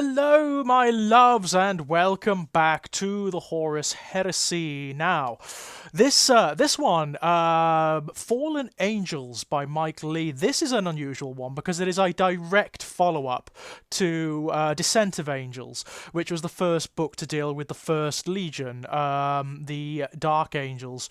Hello, my loves, and welcome back to the Horus Heresy. Now, this one, Fallen Angels by Mike Lee. This is an unusual one because it is a direct follow-up to Descent of Angels, which was the first book to deal with the First Legion, the Dark Angels.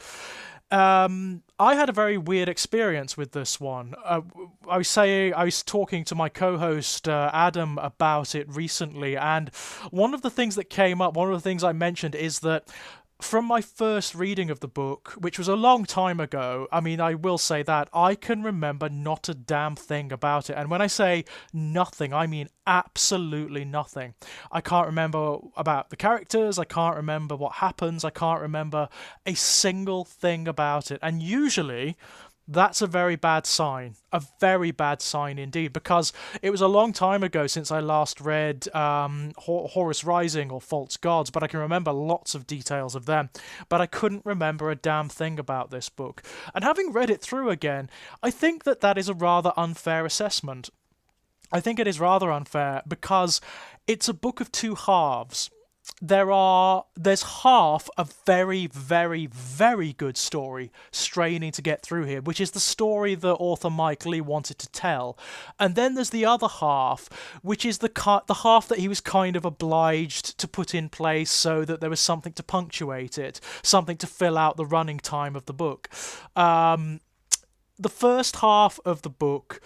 I had a very weird experience with this one. I was talking to my co-host Adam about it recently, and one of the things that came up, one of the things I mentioned is that from my first reading of the book, which was a long time ago, I mean, I will say that, I can remember not a damn thing about it. And when I say nothing, I mean absolutely nothing. I can't remember about the characters, I can't remember what happens, I can't remember a single thing about it. And usually that's a very bad sign. A very bad sign indeed, because it was a long time ago since I last read Horus Rising or False Gods, but I can remember lots of details of them. But I couldn't remember a damn thing about this book. And having read it through again, I think that that is a rather unfair assessment. I think it is rather unfair because it's a book of two halves. There's half a very, very, very good story straining to get through here, which is the story that author Mike Lee wanted to tell. And then there's the other half, which is the half that he was kind of obliged to put in place so that there was something to punctuate it, something to fill out the running time of the book. The first half of the book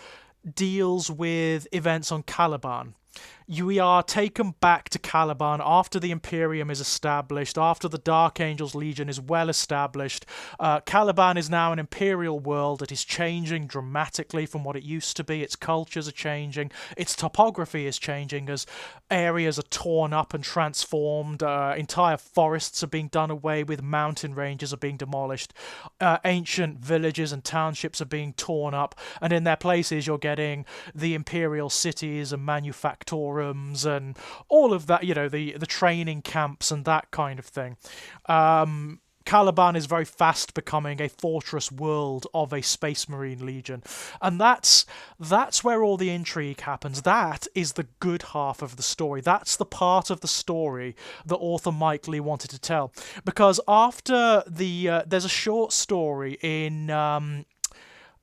deals with events on Caliban. We are taken back to Caliban after the Imperium is established, after the Dark Angels Legion is well established. Caliban is now an imperial world that is changing dramatically from what it used to be. Its cultures are changing, its topography is changing as areas are torn up and transformed, entire forests are being done away with, mountain ranges are being demolished, ancient villages and townships are being torn up, and in their places you're getting the imperial cities and manufacturers and all of that, the training camps and that kind of thing. Caliban is very fast becoming a fortress world of a Space Marine Legion. And that's where all the intrigue happens. That is the good half of the story. That's the part of the story that author Mike Lee wanted to tell. Because after there's a short story in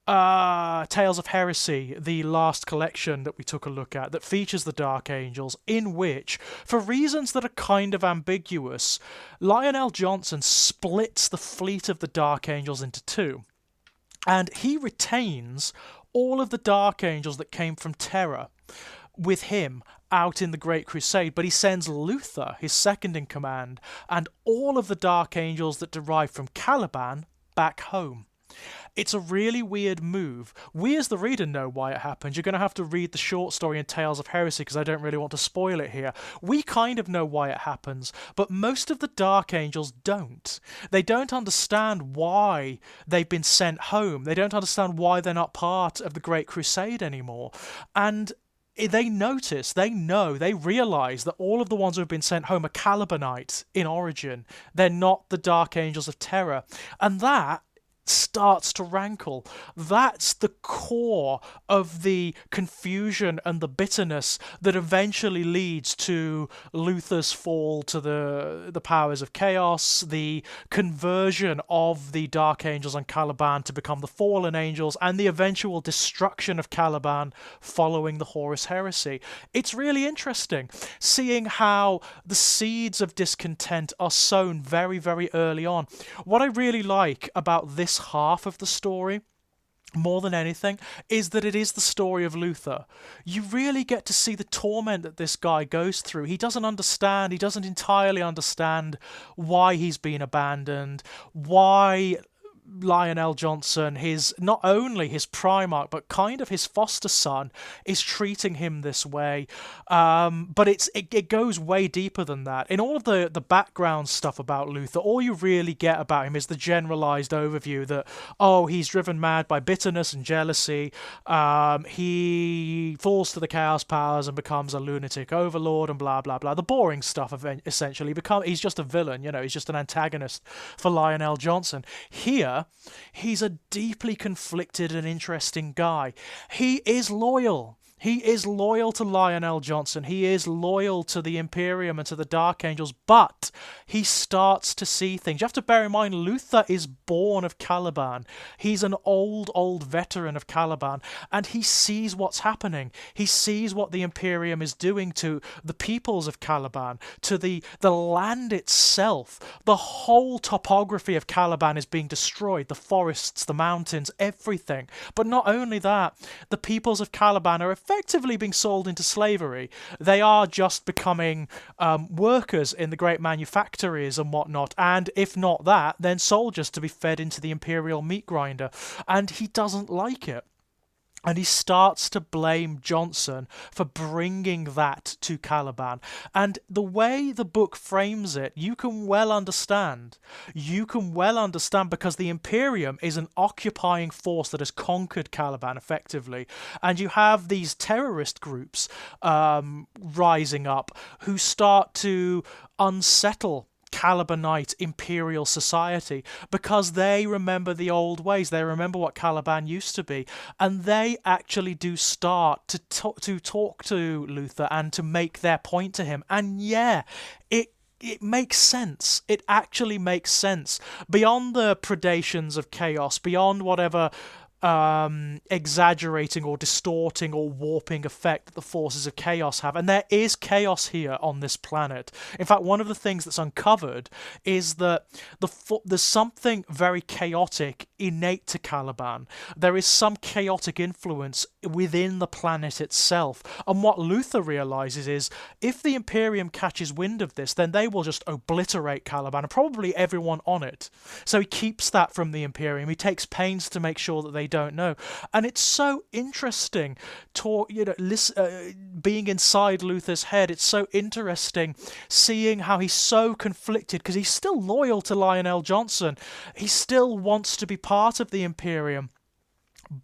Tales of Heresy, the last collection that we took a look at, that features the Dark Angels, in which, for reasons that are kind of ambiguous, Lionel Johnson splits the fleet of the Dark Angels into two. And he retains all of the Dark Angels that came from Terra with him out in the Great Crusade, but he sends Luther, his second in command, and all of the Dark Angels that derive from Caliban back home. It's a really weird move. We as the reader know why it happened. You're going to have to read the short story in Tales of Heresy because I don't really want to spoil it here. We kind of know why it happens, but most of the Dark Angels don't. They don't understand why they've been sent home. They don't understand why they're not part of the Great Crusade anymore. And they notice, they know, they realise that all of the ones who have been sent home are Calibanite in origin. They're not the Dark Angels of Terra. And that starts to rankle. That's the core of the confusion and the bitterness that eventually leads to Luther's fall to the powers of chaos, the conversion of the Dark Angels on Caliban to become the Fallen Angels, and the eventual destruction of Caliban following the Horus Heresy. It's really interesting seeing how the seeds of discontent are sown very, very early on. What I really like about this half of the story, more than anything, is that it is the story of Luther. You really get to see the torment that this guy goes through. He doesn't entirely understand why he's been abandoned, why Lionel Johnson, not only his Primarch, but kind of his foster son, is treating him this way. But it goes way deeper than that. In all of the background stuff about Luther, all you really get about him is the generalized overview that, he's driven mad by bitterness and jealousy. He falls to the Chaos Powers and becomes a lunatic overlord and blah, blah, blah. The boring stuff, essentially. He's just a villain, he's just an antagonist for Lionel Johnson. Here, he's a deeply conflicted and interesting guy. He is loyal. He is loyal to Lionel Johnson. He is loyal to the Imperium and to the Dark Angels, but he starts to see things. You have to bear in mind, Luther is born of Caliban. He's an old veteran of Caliban, and he sees what's happening. He sees what the Imperium is doing to the peoples of Caliban, to the land itself. The whole topography of Caliban is being destroyed. The forests, the mountains, everything. But not only that, the peoples of Caliban are effectively being sold into slavery. They are just becoming workers in the great manufactories and whatnot, and if not that, then soldiers to be fed into the imperial meat grinder. And he doesn't like it. And he starts to blame Johnson for bringing that to Caliban. And the way the book frames it, you can well understand. You can well understand because the Imperium is an occupying force that has conquered Caliban effectively. And you have these terrorist groups rising up who start to unsettle Calibanite imperial society because they remember the old ways. They remember what Caliban used to be, and they actually do start to talk to Luther and to make their point to him. And yeah, it makes sense. It actually makes sense. Beyond the predations of chaos, beyond whatever exaggerating or distorting or warping effect that the forces of chaos have. And there is chaos here on this planet. In fact, one of the things that's uncovered is that there's something very chaotic innate to Caliban. There is some chaotic influence within the planet itself. And what Luther realizes is if the Imperium catches wind of this, then they will just obliterate Caliban and probably everyone on it. So he keeps that from the Imperium. He takes pains to make sure that they don't know. And it's so interesting being inside Luther's head. It's so interesting seeing how he's so conflicted because he's still loyal to Lionel Johnson. He still wants to be part of the Imperium.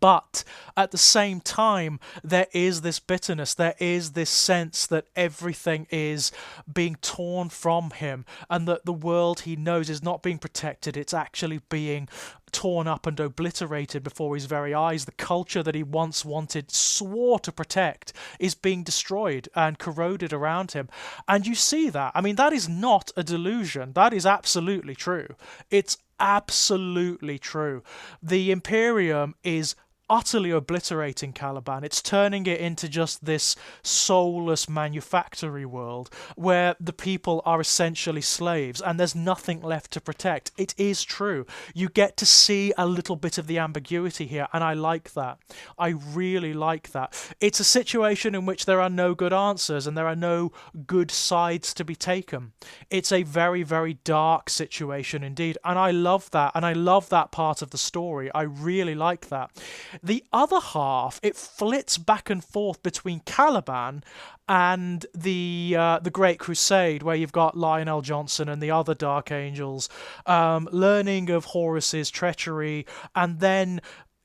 But at the same time, there is this bitterness, there is this sense that everything is being torn from him and that the world he knows is not being protected, it's actually being torn up and obliterated before his very eyes. The culture that he once swore to protect is being destroyed and corroded around him. And you see that. I mean, that is not a delusion. That is absolutely true. It's absolutely true. The Imperium is utterly obliterating Caliban. It's turning it into just this soulless manufactory world where the people are essentially slaves and there's nothing left to protect. It is true. You get to see a little bit of the ambiguity here, and I like that. I really like that. It's a situation in which there are no good answers and there are no good sides to be taken. It's a very, very dark situation indeed, and I love that, and I love that part of the story. I really like that. The other half, it flits back and forth between Caliban and the Great Crusade, where you've got Lionel Johnson and the other Dark Angels learning of Horus's treachery and then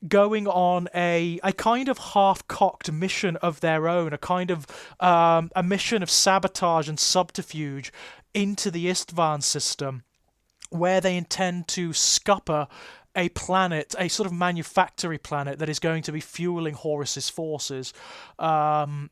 going on a kind of half-cocked mission of their own, a kind of a mission of sabotage and subterfuge into the Istvan system, where they intend to scupper a planet, a sort of manufactory planet that is going to be fueling Horus's forces during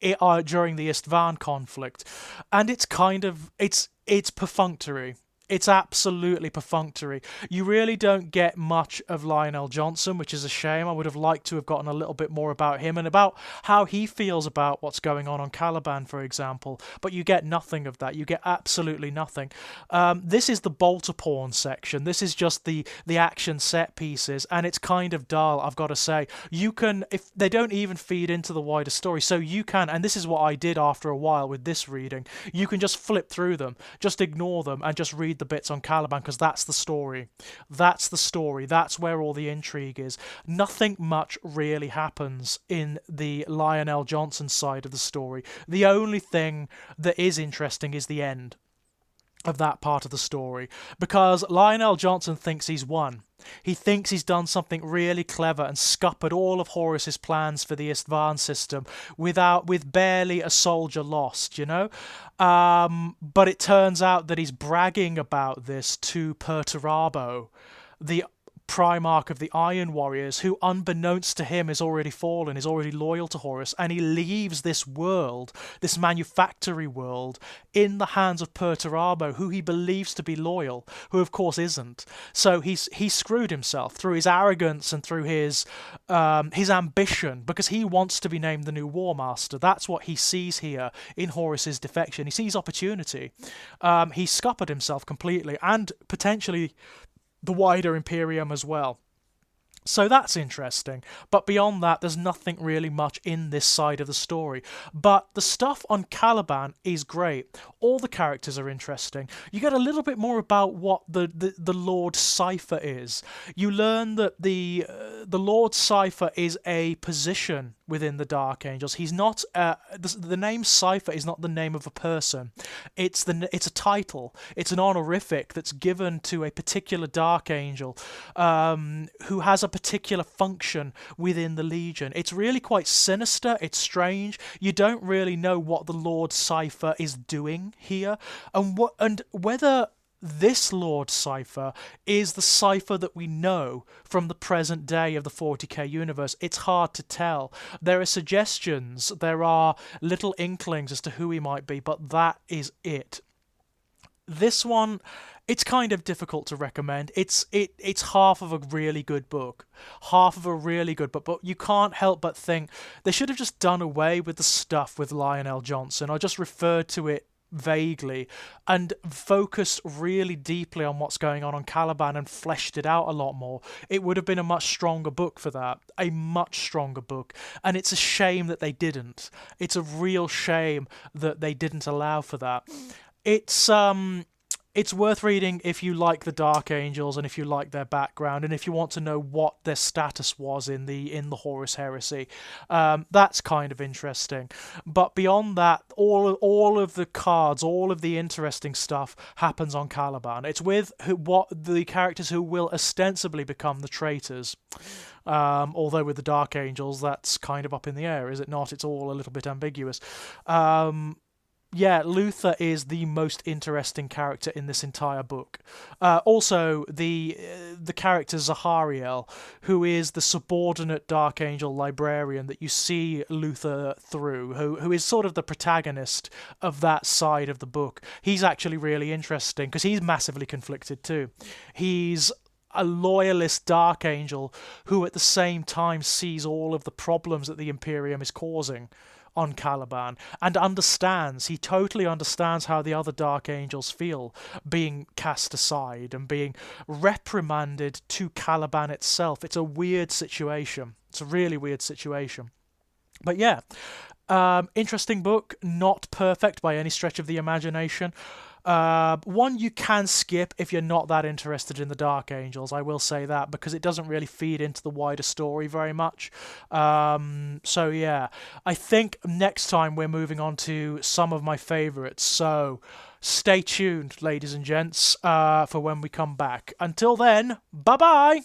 the Istvan conflict. And it's kind of, it's perfunctory. It's absolutely perfunctory. You really don't get much of Lionel Johnson, which is a shame. I would have liked to have gotten a little bit more about him and about how he feels about what's going on Caliban, for example. But you get nothing of that. You get absolutely nothing. This is the bolter porn section. This is just the action set pieces, and it's kind of dull, I've got to say. You can, if they don't even feed into the wider story, so you can, and this is what I did after a while with this reading, you can just flip through them, just ignore them, and just read the bits on Caliban, because that's the story. That's the story. That's where all the intrigue is. Nothing much really happens in the Lionel Johnson side of the story. The only thing that is interesting is the end of that part of the story, because Lionel Johnson thinks he's won. He thinks he's done something really clever and scuppered all of Horus's plans for the Istvan system with barely a soldier lost, you know? But it turns out that he's bragging about this to Perturabo, the Primarch of the Iron Warriors, who, unbeknownst to him, is already fallen, is already loyal to Horus, and he leaves this world, this manufactory world, in the hands of Perturabo, who he believes to be loyal, who of course isn't. So he screwed himself through his arrogance and through his ambition, because he wants to be named the new War Master. That's what he sees here in Horus's defection. He sees opportunity. He scuppered himself completely, and potentially the wider Imperium as well. So that's interesting. But beyond that, there's nothing really much in this side of the story. But the stuff on Caliban is great. All the characters are interesting. You get a little bit more about what the Lord Cypher is. You learn that the Lord Cypher is a position within the Dark Angels. He's not the name Cypher is not the name of a person. It's a title. It's an honorific that's given to a particular Dark Angel who has a particular function within the Legion. It's really quite sinister. It's strange. You don't really know what the Lord Cypher is doing here, and whether this Lord Cypher is the Cypher that we know from the present day of the 40k universe. It's hard to tell. There are suggestions, there are little inklings as to who he might be, but that is it. This one, it's kind of difficult to recommend. It's half of a really good book. Half of a really good book, but you can't help but think they should have just done away with the stuff with Lionel Johnson, or just referred to it vaguely and focused really deeply on what's going on Caliban and fleshed it out a lot more. It would have been a much stronger book for that. A much stronger book. And it's a shame that they didn't. It's a real shame that they didn't allow for that. It's worth reading if you like the Dark Angels and if you like their background and if you want to know what their status was in the Horus Heresy. That's kind of interesting. But beyond that, all of the cards, all of the interesting stuff happens on Caliban. It's with what the characters who will ostensibly become the traitors. Although with the Dark Angels, that's kind of up in the air, is it not? It's all a little bit ambiguous. Yeah, Luther is the most interesting character in this entire book. Also, the character Zahariel, who is the subordinate Dark Angel librarian that you see Luther through, who is sort of the protagonist of that side of the book. He's actually really interesting because he's massively conflicted too. He's a loyalist Dark Angel who at the same time sees all of the problems that the Imperium is causing on Caliban, and he totally understands how the other Dark Angels feel being cast aside and being reprimanded to Caliban itself. It's a weird situation. It's a really weird situation. But yeah, interesting book, not perfect by any stretch of the imagination. One you can skip if you're not that interested in the Dark Angels, I will say that, because it doesn't really feed into the wider story very much. So yeah, I think next time we're moving on to some of my favourites, so stay tuned, ladies and gents, for when we come back. Until then, bye-bye!